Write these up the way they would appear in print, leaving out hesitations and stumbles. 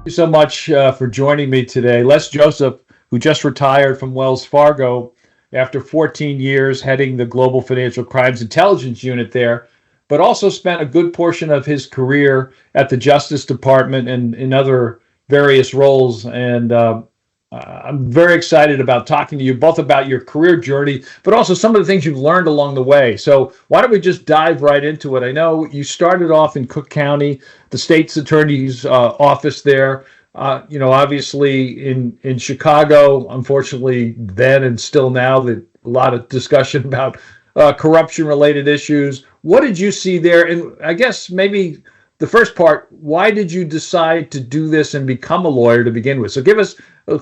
you so much for joining me today. Les Joseph, who just retired from Wells Fargo after 14 years heading the Global Financial Crimes Intelligence Unit there, but also spent a good portion of his career at the Justice Department and in other various roles. And I'm very excited about talking to you both about your career journey, but also some of the things you've learned along the way. So why don't we just dive right into it? I know you started off in Cook County, the state's attorney's office there. Obviously in Chicago, unfortunately, then and still now, a lot of discussion about corruption-related issues. What did you see there? And I guess maybe the first part, why did you decide to do this and become a lawyer to begin with? So give us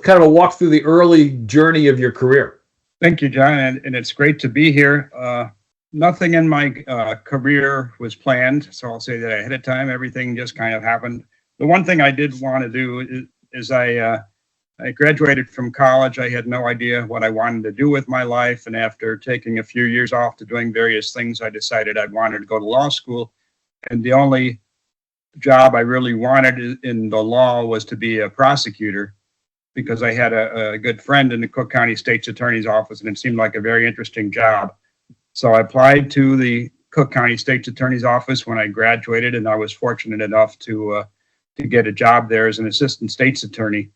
kind of a walk through the early journey of your career. Thank you, John, and it's great to be here. Nothing in my career was planned, so I'll say that ahead of time. Everything just kind of happened. The one thing I did want to do is I graduated from college. I had no idea what I wanted to do with my life, and after taking a few years off to doing various things, I decided I wanted to go to law school. And the only job I really wanted in the law was to be a prosecutor, because I had a good friend in the Cook County State's Attorney's Office, and it seemed like a very interesting job. So I applied to the Cook County State's Attorney's Office when I graduated, and I was fortunate enough to get a job there as an assistant state's attorney.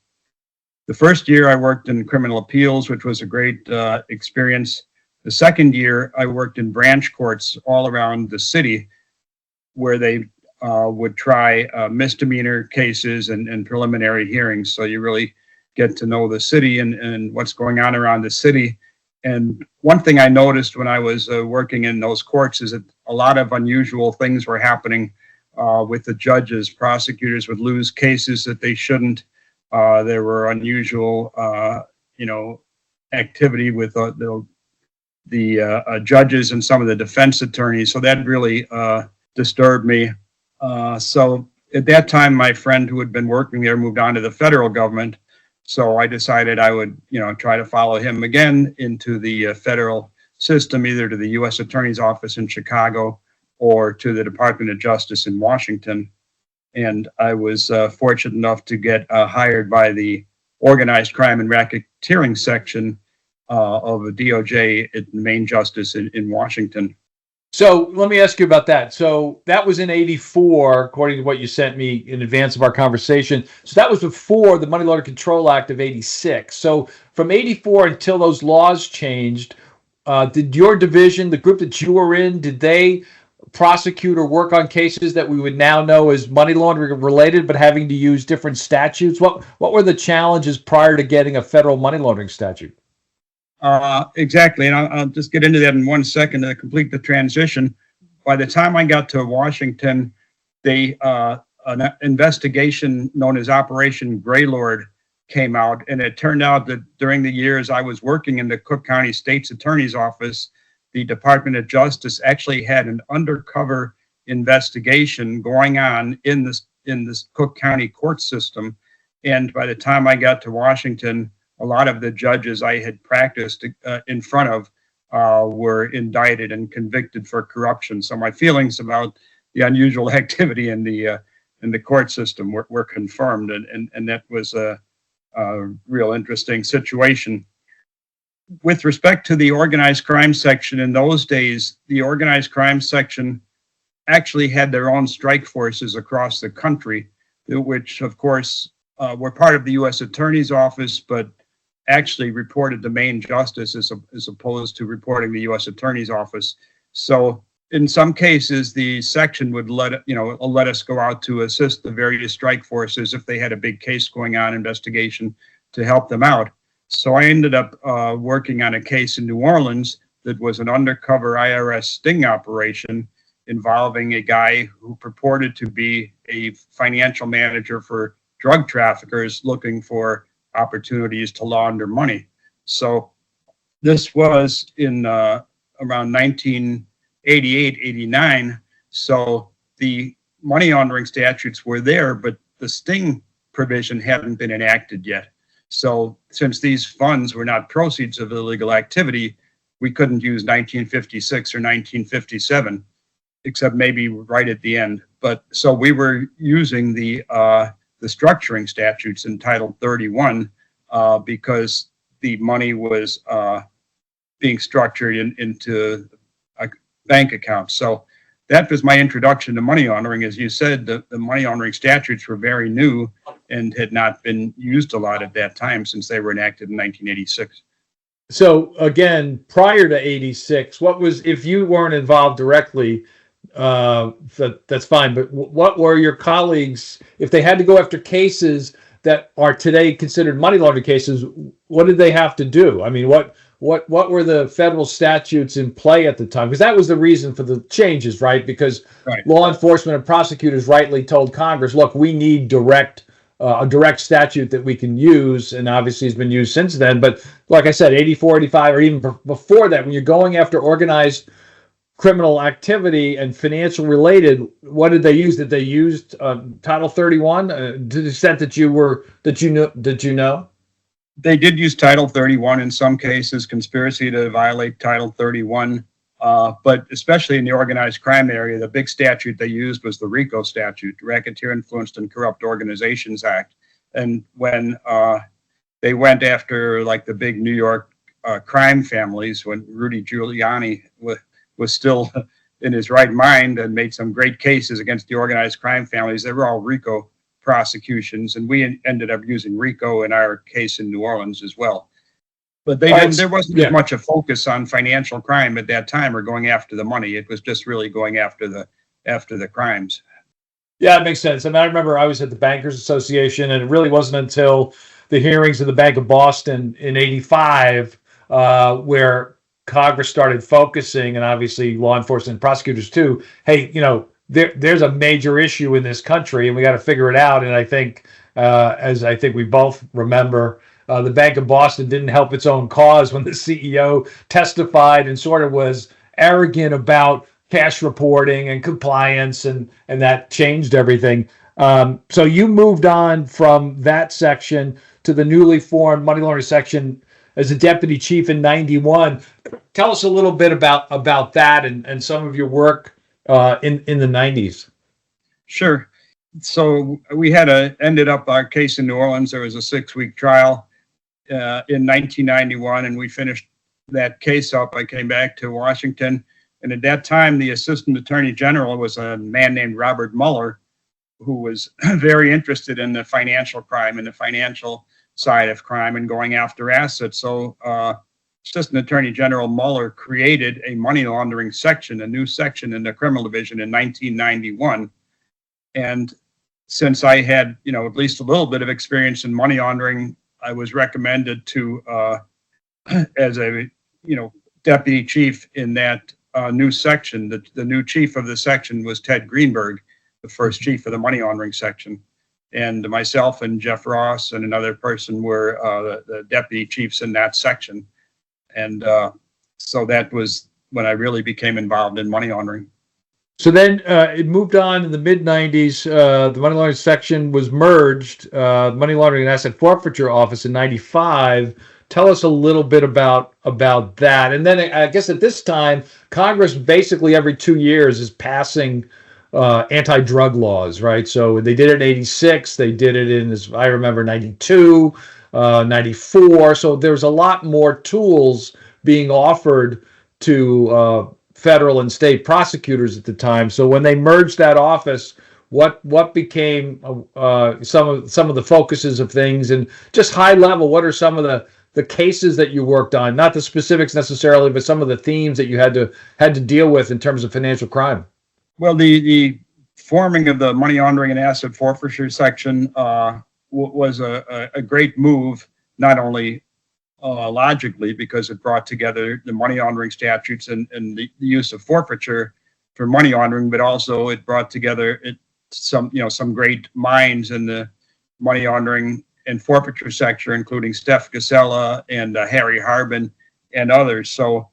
The first year I worked in criminal appeals, which was a great experience. The second year I worked in branch courts all around the city, where they would try misdemeanor cases and preliminary hearings. So you really get to know the city and what's going on around the city. And one thing I noticed when I was working in those courts is that a lot of unusual things were happening with the judges. Prosecutors would lose cases that they shouldn't. There were unusual, activity with the judges and some of the defense attorneys. So that really disturbed me. So at that time, my friend who had been working there moved on to the federal government. So I decided I would, try to follow him again into the federal system, either to the U.S. Attorney's Office in Chicago or to the Department of Justice in Washington. And I was fortunate enough to get hired by the Organized Crime and Racketeering section of the DOJ at the Main Justice in Washington. So let me ask you about that. So that was in 84, according to what you sent me in advance of our conversation. So that was before the Money Laundering Control Act of 86. So from 84 until those laws changed, did your division, the group that you were in, did they prosecute or work on cases that we would now know as money laundering related, but having to use different statutes? What were the challenges prior to getting a federal money laundering statute? Exactly, and I'll just get into that in 1 second to complete the transition. By the time I got to Washington, an investigation known as Operation Greylord came out, and it turned out that during the years I was working in the Cook County State's Attorney's Office, the Department of Justice actually had an undercover investigation going on in this Cook County court system. And by the time I got to Washington, a lot of the judges I had practiced in front of were indicted and convicted for corruption. So my feelings about the unusual activity in the court system were confirmed, and that was a real interesting situation. With respect to the organized crime section, in those days, the organized crime section actually had their own strike forces across the country, which of course were part of the U.S. Attorney's Office, but actually reported to Main Justice as opposed to reporting the U.S. Attorney's Office. So in some cases, the section would let us go out to assist the various strike forces if they had a big case going on, investigation, to help them out. So I ended up working on a case in New Orleans that was an undercover IRS sting operation involving a guy who purported to be a financial manager for drug traffickers looking for opportunities to launder money. So this was in around 1988, 89. So the money laundering statutes were there, but the sting provision hadn't been enacted yet. So since these funds were not proceeds of illegal activity, we couldn't use 1956 or 1957, except maybe right at the end. But so we were using the the structuring statutes in Title 31 because the money was being structured into a bank account. So that was my introduction to money laundering. As you said, the money laundering statutes were very new and had not been used a lot at that time since they were enacted in 1986. So again, prior to 86, what was, if you weren't involved directly, that's fine, but what were your colleagues, if they had to go after cases that are today considered money laundering cases, what did they have to do? I mean, what were the federal statutes in play at the time? Because that was the reason for the changes, right? Because law enforcement and prosecutors rightly told Congress, look, we need a direct statute that we can use, and obviously has been used since then. But like I said, 84, 85, or even before that, when you're going after organized criminal activity and financial related, what did they use? Did they use Title 31 to the extent that you know? They did use Title 31 in some cases, conspiracy to violate Title 31. But especially in the organized crime area, the big statute they used was the RICO statute, Racketeer Influenced and Corrupt Organizations Act. And when they went after like the big New York crime families, when Rudy Giuliani was still in his right mind and made some great cases against the organized crime families, they were all RICO prosecutions. And we ended up using RICO in our case in New Orleans as well. But there wasn't as much a focus on financial crime at that time or going after the money. It was just really going after the crimes. Yeah, it makes sense. I mean, I remember I was at the Bankers Association, and it really wasn't until the hearings of the Bank of Boston in 85 where Congress started focusing, and obviously law enforcement and prosecutors too, hey, there's a major issue in this country and we got to figure it out. And I think, as I think we both remember, the Bank of Boston didn't help its own cause when the CEO testified and sort of was arrogant about cash reporting and compliance, and that changed everything. So you moved on from that section to the newly formed money laundering section as a deputy chief in 91. Tell us a little bit about that and some of your work in the 90s. Sure. So we ended up our case in New Orleans. There was a 6-week trial in 1991, and we finished that case up. I came back to Washington, and at that time, the assistant attorney general was a man named Robert Mueller, who was very interested in the financial crime and the financial side of crime and going after assets. So Assistant Attorney General Mueller created a money laundering section, a new section in the criminal division in 1991. And since I had, at least a little bit of experience in money laundering, I was recommended to as a deputy chief in that new section. The new chief of the section was Ted Greenberg, the first chief of the money laundering section, and myself and Jeff Ross and another person were the deputy chiefs in that section. And so that was when I really became involved in money laundering. So then it moved on in the mid-90s. The money laundering section was merged, Money Laundering and Asset Forfeiture Office in 95. Tell us a little bit about that. And then I guess at this time, Congress basically every 2 years is passing anti-drug laws, right? So they did it in 86. They did it in, as I remember, 92, 94. So there's a lot more tools being offered to federal and state prosecutors at the time. So when they merged that office, what became some of the focuses of things, and just high level, what are some of the cases that you worked on? Not the specifics necessarily, but some of the themes that you had to deal with in terms of financial crime. Well, the forming of the money laundering and asset forfeiture section was a great move, not only logically because it brought together the money laundering statutes and the use of forfeiture for money laundering, but also it brought together some great minds in the money laundering and forfeiture sector, including Steph Casella and Harry Harbin and others. So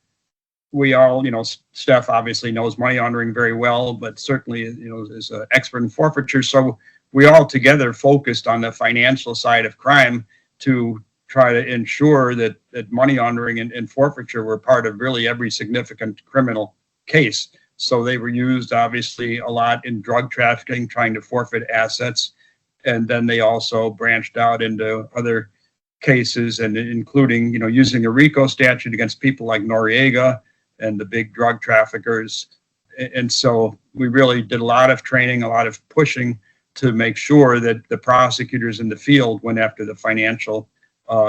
we all, Steph obviously knows money laundering very well, but certainly, is an expert in forfeiture. So we all together focused on the financial side of crime to try to ensure that money laundering and forfeiture were part of really every significant criminal case. So they were used obviously a lot in drug trafficking, trying to forfeit assets, And then they also branched out into other cases, and including, using a RICO statute against people like Noriega and the big drug traffickers. And so we really did a lot of training, a lot of pushing to make sure that the prosecutors in the field went after the financial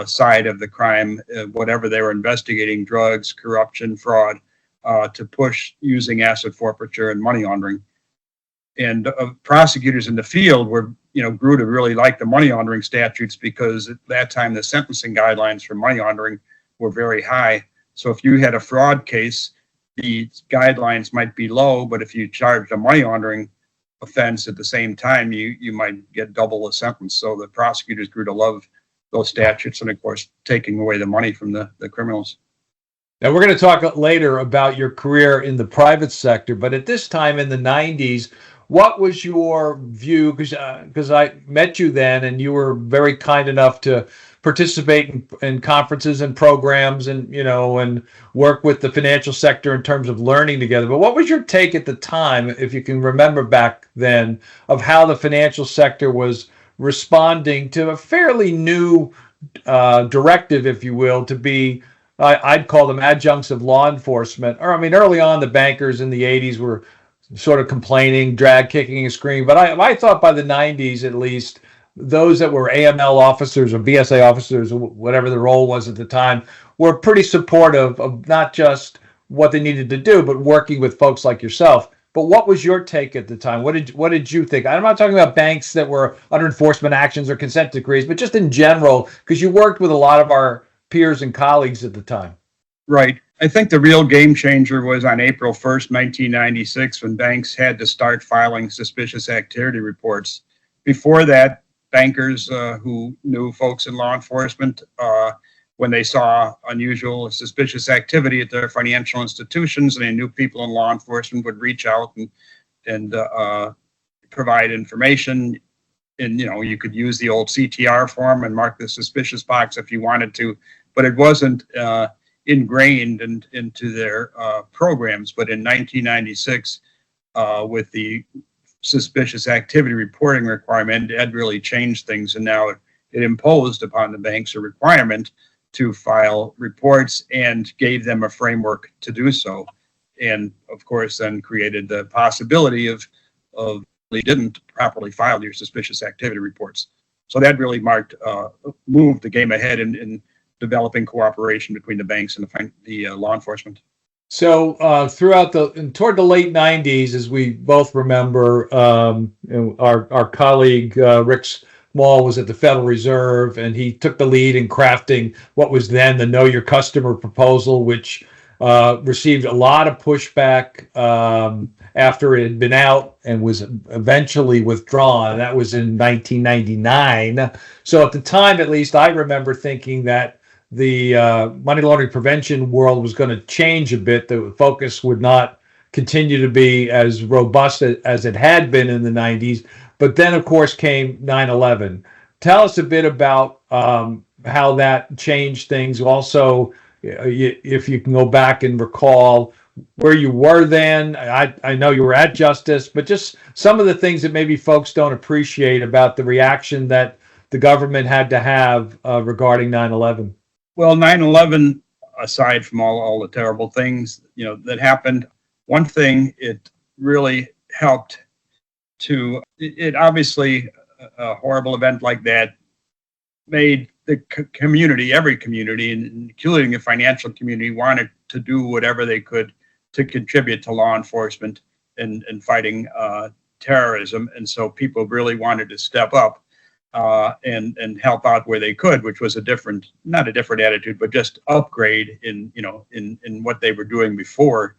side of the crime, whatever they were investigating, drugs, corruption, fraud, to push using asset forfeiture and money laundering. And prosecutors in the field grew to really like the money laundering statutes, because at that time the sentencing guidelines for money laundering were very high. So if you had a fraud case, the guidelines might be low, but if you charged a money laundering offense at the same time, you might get double the sentence. So the prosecutors grew to love those statutes, and of course taking away the money from the criminals. Now, we're going to talk later about your career in the private sector, but at this time in the 90s, what was your view? Because I met you then, and you were very kind enough to participate in conferences and programs, and and work with the financial sector in terms of learning together. But what was your take at the time, if you can remember back then, of how the financial sector was responding to a fairly new directive, if you will, to be, I'd call them adjuncts of law enforcement? Or, I mean, early on, the bankers in the 80s were sort of complaining, drag kicking and screaming. But I thought by the 90s, at least, those that were AML officers or BSA officers, or whatever the role was at the time, were pretty supportive of not just what they needed to do, but working with folks like yourself. But what was your take at the time? What did you think? I'm not talking about banks that were under enforcement actions or consent decrees, but just in general, because you worked with a lot of our peers and colleagues at the time. Right. I think the real game changer was on April 1st, 1996, when banks had to start filing suspicious activity reports. Before that, bankers who knew folks in law enforcement, when they saw unusual suspicious activity at their financial institutions, and they knew people in law enforcement, would reach out and provide information. And, you could use the old CTR form and mark the suspicious box if you wanted to, but it wasn't ingrained into their programs. But in 1996, with the suspicious activity reporting requirement, it had really changed things. And now it imposed upon the banks a requirement to file reports, and gave them a framework to do so. And of course, then created the possibility of they didn't properly file your suspicious activity reports. So that really moved the game ahead in developing cooperation between the banks and the law enforcement. So toward the late 90s, as we both remember, our colleague Rick Small was at the Federal Reserve, and he took the lead in crafting what was then the Know Your Customer proposal, which received a lot of pushback after it had been out and was eventually withdrawn. That was in 1999. So at the time, at least, I remember thinking that the money laundering prevention world was going to change a bit. The focus would not continue to be as robust as it had been in the 90s. But then, of course, came 9/11. Tell us a bit about how that changed things. Also, if you can go back and recall where you were then. I know you were at Justice, but just some of the things that maybe folks don't appreciate about the reaction that the government had to have regarding 9/11. Well, 9/11, aside from all the terrible things that happened, one thing it really helped to, it obviously, a horrible event like that made the community, every community, including the financial community, wanted to do whatever they could to contribute to law enforcement and fighting terrorism. And so people really wanted to step up and help out where they could, which was not a different attitude, but just upgrade in what they were doing before.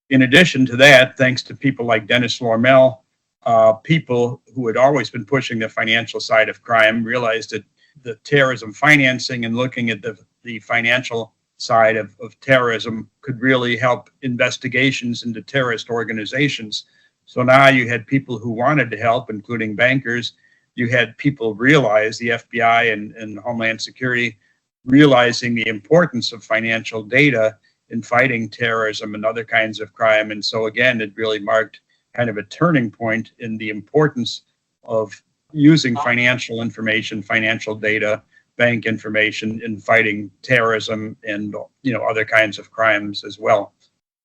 In addition to that, thanks to people like Dennis Lormel, people who had always been pushing the financial side of crime realized that the terrorism financing and looking at the financial side of terrorism could really help investigations into terrorist organizations. So now you had people who wanted to help, including bankers. You had people realize, the FBI and Homeland Security, realizing the importance of financial data in fighting terrorism and other kinds of crime. And so again, it really marked kind of a turning point in the importance of using financial information, financial data, bank information in fighting terrorism and other kinds of crimes as well.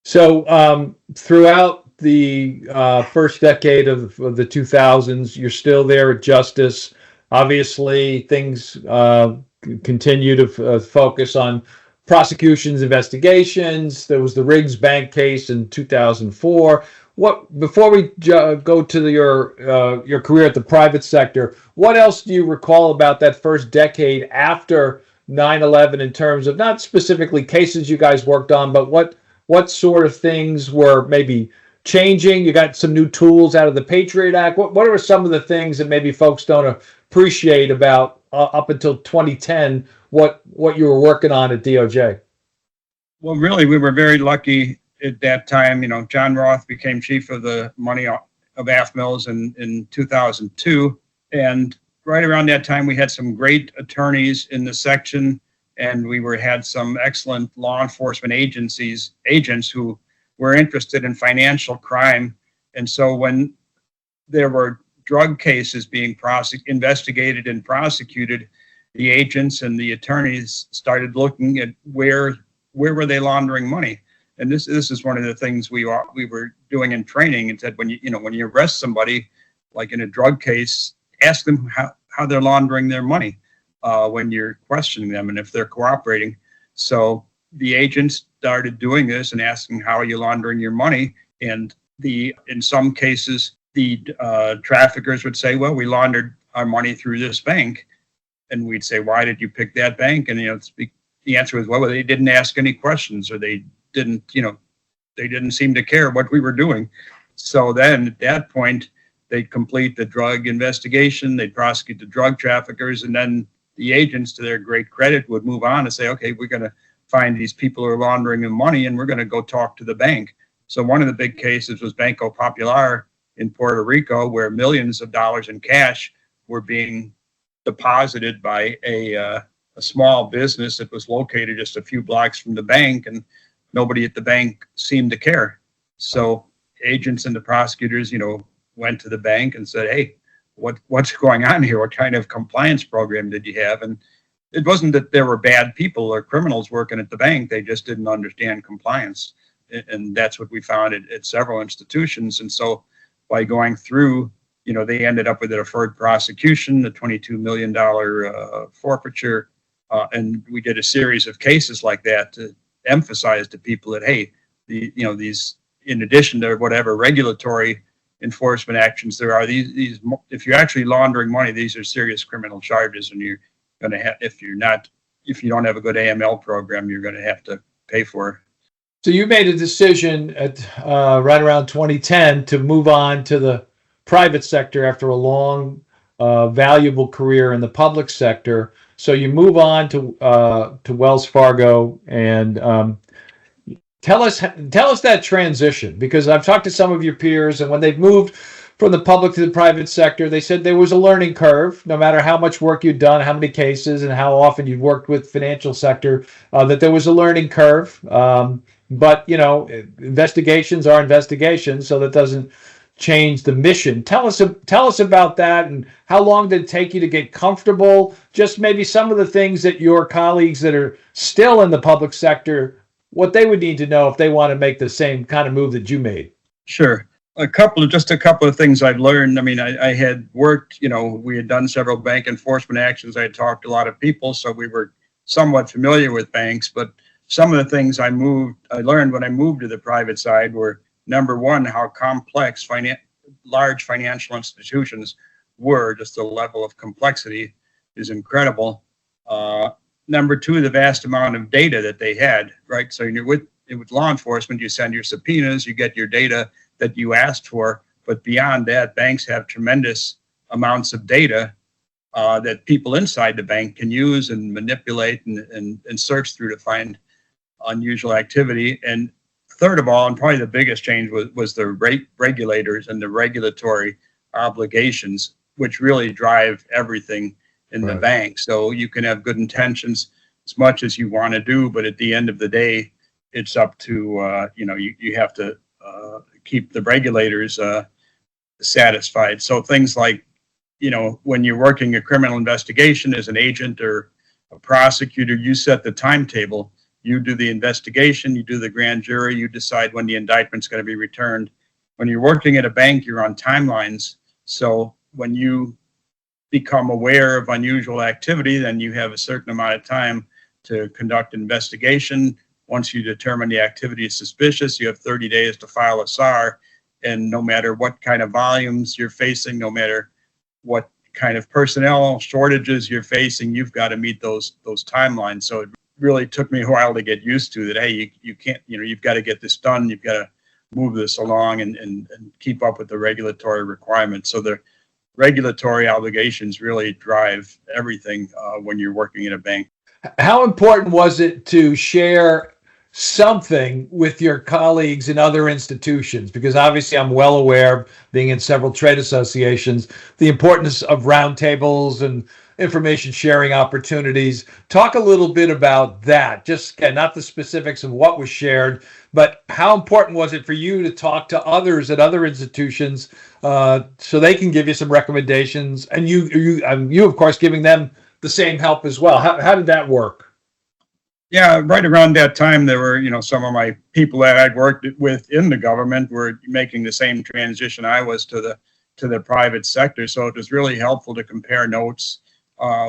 So throughout the first decade of the 2000s, you're still there at Justice. Obviously, things continue to focus on prosecutions, investigations. There was the Riggs Bank case in 2004. Before we go to your career at the private sector, what else do you recall about that first decade after 9/11 in terms of not specifically cases you guys worked on, but what sort of things were maybe changing? You got some new tools out of the Patriot Act. What are some of the things that maybe folks don't appreciate about up until 2010, what you were working on at DOJ? Well, really, we were very lucky at that time. John Roth became chief of the money of AFMILS in 2002. And right around that time, we had some great attorneys in the section, and we had some excellent law enforcement agents who were interested in financial crime. And so when there were drug cases being investigated and prosecuted, the agents and the attorneys started looking at where were they laundering money. And this is one of the things we were doing in training, and said when you arrest somebody, like in a drug case, ask them how they're laundering their money when you're questioning them and if they're cooperating. So the agents started doing this and asking, how are you laundering your money? And in some cases, the traffickers would say, well, we laundered our money through this bank. And we'd say, why did you pick that bank? And the answer was, well, they didn't ask any questions, or they didn't seem to care what we were doing. So then at that point, they'd complete the drug investigation, they'd prosecute the drug traffickers, and then the agents, to their great credit, would move on and say, okay, we're going to find these people who are laundering the money, and we're going to go talk to the bank. So one of the big cases was Banco Popular in Puerto Rico, where millions of dollars in cash were being deposited by a small business that was located just a few blocks from the bank, and nobody at the bank seemed to care. So agents and the prosecutors, went to the bank and said, hey, what's going on here? What kind of compliance program did you have? And it wasn't that there were bad people or criminals working at the bank. They just didn't understand compliance. And that's what we found at several institutions. And so by going through, they ended up with a deferred prosecution, the $22 million forfeiture. And we did a series of cases like that to emphasize to people that, hey, these, in addition to whatever regulatory enforcement actions there are, these if you're actually laundering money, these are serious criminal charges, and you're going to have, if you don't have a good AML program, you're going to have to pay for it. So you made a decision at right around 2010 to move on to the private sector after a long, valuable career in the public sector. So you move on to Wells Fargo, and tell us that transition, because I've talked to some of your peers, and when they've moved from the public to the private sector, they said there was a learning curve, no matter how much work you'd done, how many cases, and how often you'd worked with financial sector, that there was a learning curve. But investigations are investigations, so that doesn't change the mission. Tell us about that, and how long did it take you to get comfortable? Just maybe some of the things that your colleagues that are still in the public sector, what they would need to know if they want to make the same kind of move that you made. Sure. A couple of things I've learned. I mean, I had worked, we had done several bank enforcement actions. I had talked to a lot of people, so we were somewhat familiar with banks. But some of the things I learned when I moved to the private side were, number one, how complex large financial institutions were. Just the level of complexity is incredible. Number two, the vast amount of data that they had, right? So with law enforcement, you send your subpoenas, you get your data that you asked for. But beyond that, banks have tremendous amounts of data that people inside the bank can use and manipulate and search through to find unusual activity. And third of all, and probably the biggest change was the regulators and the regulatory obligations, which really drive everything in the bank. So you can have good intentions as much as you want to do, but at the end of the day, it's up to, you have to keep the regulators satisfied. So things like, when you're working a criminal investigation as an agent or a prosecutor, you set the timetable. You do the investigation, you do the grand jury, you decide when the indictment's going to be returned. When you're working at a bank, you're on timelines. So when you become aware of unusual activity, then you have a certain amount of time to conduct investigation. Once you determine the activity is suspicious, you have 30 days to file a SAR. And no matter what kind of volumes you're facing, no matter what kind of personnel shortages you're facing, you've got to meet those timelines. So it really took me a while to get used to that. Hey, you can't, you've got to get this done. You've got to move this along and keep up with the regulatory requirements. So the regulatory obligations really drive everything when you're working in a bank. How important was it to share something with your colleagues in other institutions? Because obviously I'm well aware, being in several trade associations, the importance of roundtables and information sharing opportunities. Talk a little bit about that. Just again, not the specifics of what was shared, but how important was it for you to talk to others at other institutions so they can give you some recommendations, and you of course giving them the same help as well. How did that work? Yeah, right around that time, there were, some of my people that I'd worked with in the government were making the same transition I was to the private sector. So it was really helpful to compare notes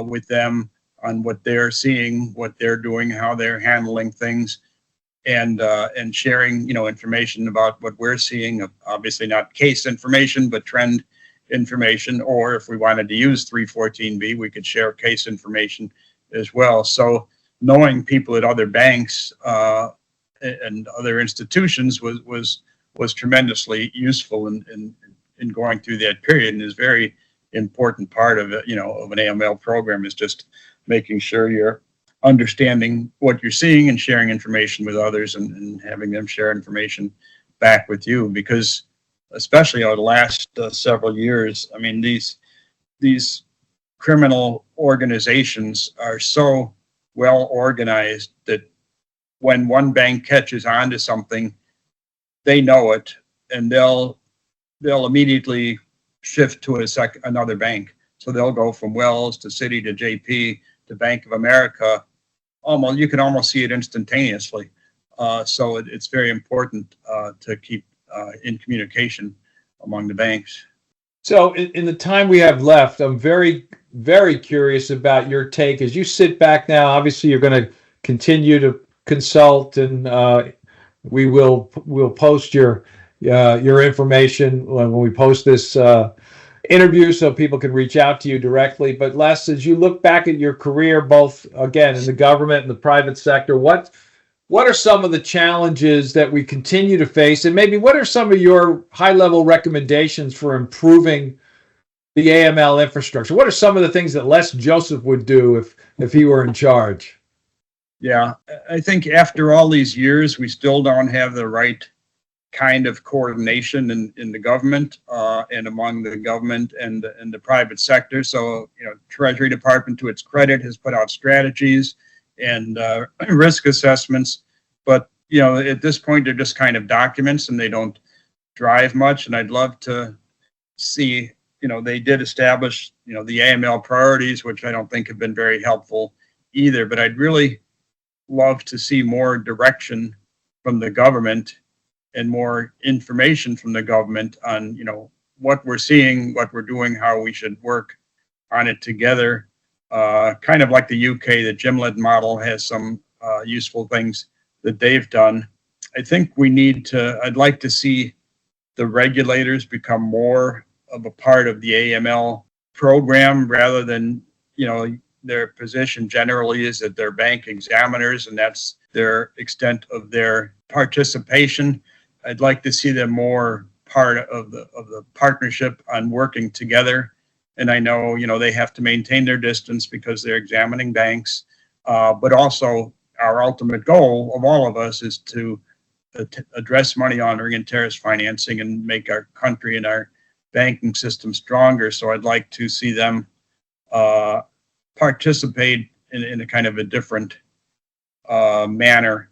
with them on what they're seeing, what they're doing, how they're handling things, and sharing, information about what we're seeing. Obviously not case information, but trend information. Or if we wanted to use 314B, we could share case information as well. So knowing people at other banks and other institutions was tremendously useful in going through that period, and is very important part of it, of an AML program, is just making sure you're understanding what you're seeing and sharing information with others and having them share information back with you. Because especially over the last several years, I mean, these criminal organizations are so well organized that when one bank catches on to something, they know it, and they'll immediately shift to another bank. So they'll go from Wells to Citi to JP to Bank of America. You can almost see it instantaneously. So it's very important to keep in communication among the banks. So in the time we have left, I'm very, very curious about your take as you sit back now. Obviously, you're going to continue to consult, and we'll post your information when we post this interview, so people can reach out to you directly. But Les, as you look back at your career, both again in the government and the private sector, what are some of the challenges that we continue to face, and maybe what are some of your high-level recommendations for improving the AML infrastructure? What are some of the things that Les Joseph would do if he were in charge? Yeah, I think after all these years, we still don't have the right kind of coordination in the government and among the government and the private sector. So, Treasury Department, to its credit, has put out strategies and risk assessments, but at this point they're just kind of documents and they don't drive much. And I'd love to see, they did establish the AML priorities, which I don't think have been very helpful either, but I'd really love to see more direction from the government and more information from the government on what we're seeing, what we're doing, how we should work on it together. Kind of like the UK, the Gimlet model has some useful things that they've done. I think I'd like to see the regulators become more of a part of the AML program, rather than, their position generally is that they're bank examiners and that's their extent of their participation. I'd like to see them more part of the partnership on working together. And I know, they have to maintain their distance because they're examining banks. But also our ultimate goal of all of us is to address money laundering and terrorist financing and make our country and our banking system stronger. So I'd like to see them participate in a kind of a different manner.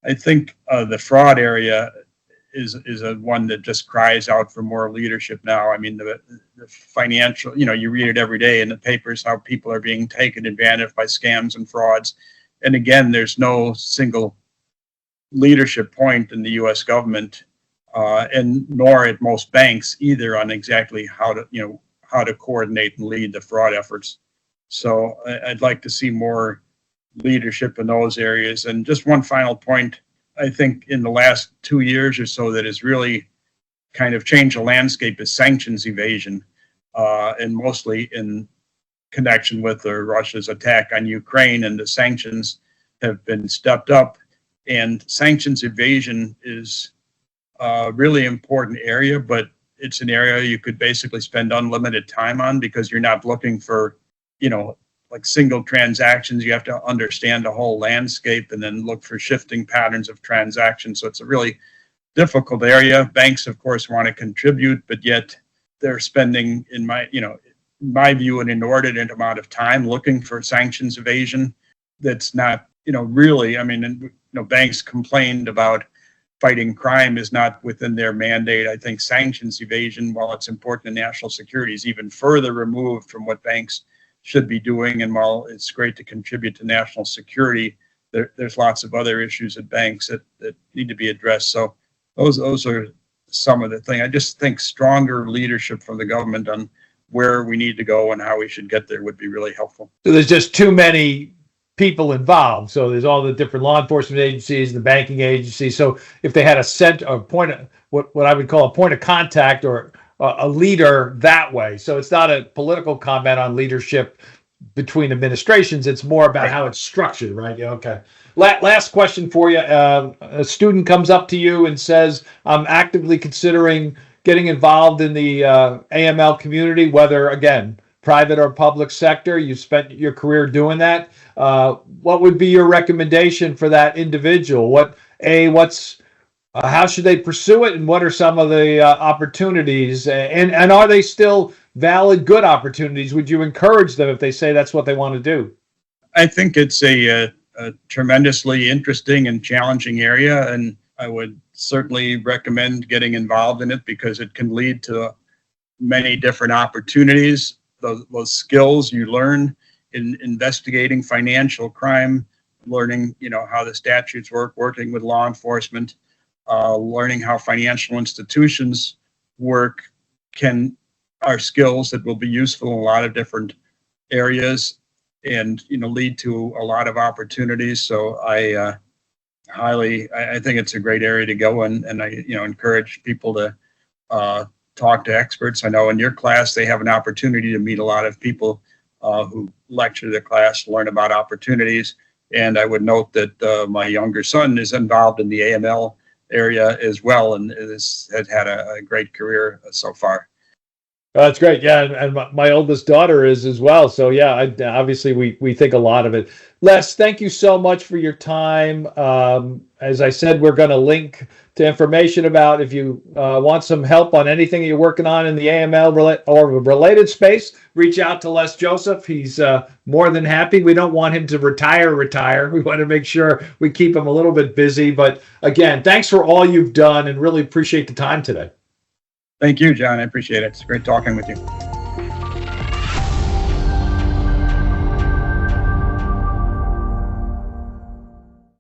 I think the fraud area is a one that just cries out for more leadership now. I mean, the financial, you read it every day in the papers, how people are being taken advantage of by scams and frauds. And again, there's no single leadership point in the U.S. government, and nor at most banks either, on exactly how to coordinate and lead the fraud efforts. So I'd like to see more leadership in those areas. And just one final point, I think in the last 2 years or so that has really kind of changed the landscape is sanctions evasion, and mostly in connection with Russia's attack on Ukraine, and the sanctions have been stepped up. And sanctions evasion is a really important area, but it's an area you could basically spend unlimited time on, because you're not looking for, like single transactions. You have to understand the whole landscape and then look for shifting patterns of transactions. So it's a really difficult area. Banks, of course, want to contribute, but yet they're spending, in my view, an inordinate amount of time looking for sanctions evasion. That's not, really, I mean, banks complained about fighting crime is not within their mandate. I think sanctions evasion, while it's important to national security, is even further removed from what banks should be doing. And while it's great to contribute to national security, there's lots of other issues at banks that need to be addressed. So those are some of the things. I just think stronger leadership from the government on where we need to go and how we should get there would be really helpful. So there's just too many people involved. So there's all the different law enforcement agencies, the banking agencies. So if they had a point, what I would call a point of contact, or a leader that way. So it's not a political comment on leadership between administrations. It's more about how it's structured, right? Yeah, okay. Last question for you. A student comes up to you and says, I'm actively considering getting involved in the AML community, whether, again, private or public sector. You spent your career doing that. What would be your recommendation for that individual? How should they pursue it, and what are some of the opportunities? And are they still valid, good opportunities? Would you encourage them if they say that's what they want to do? I think it's a tremendously interesting and challenging area, and I would certainly recommend getting involved in it, because it can lead to many different opportunities. Those skills you learn in investigating financial crime, learning how the statutes work, working with law enforcement, learning how financial institutions work, are skills that will be useful in a lot of different areas, and lead to a lot of opportunities. So I think it's a great area to go in, and I encourage people to talk to experts. I know in your class they have an opportunity to meet a lot of people who lecture their class, learn about opportunities. And I would note that my younger son is involved in the AML area as well, and has had a great career so far. That's great. Yeah, and my oldest daughter is as well. So yeah, obviously we think a lot of it. Les, thank you so much for your time. As I said, we're going to link to information about, if you want some help on anything you're working on in the AML or related space, reach out to Les Joseph. He's more than happy. We don't want him to retire. We want to make sure we keep him a little bit busy. But again, thanks for all you've done, and really appreciate the time today. Thank you, John. I appreciate it. It's great talking with you.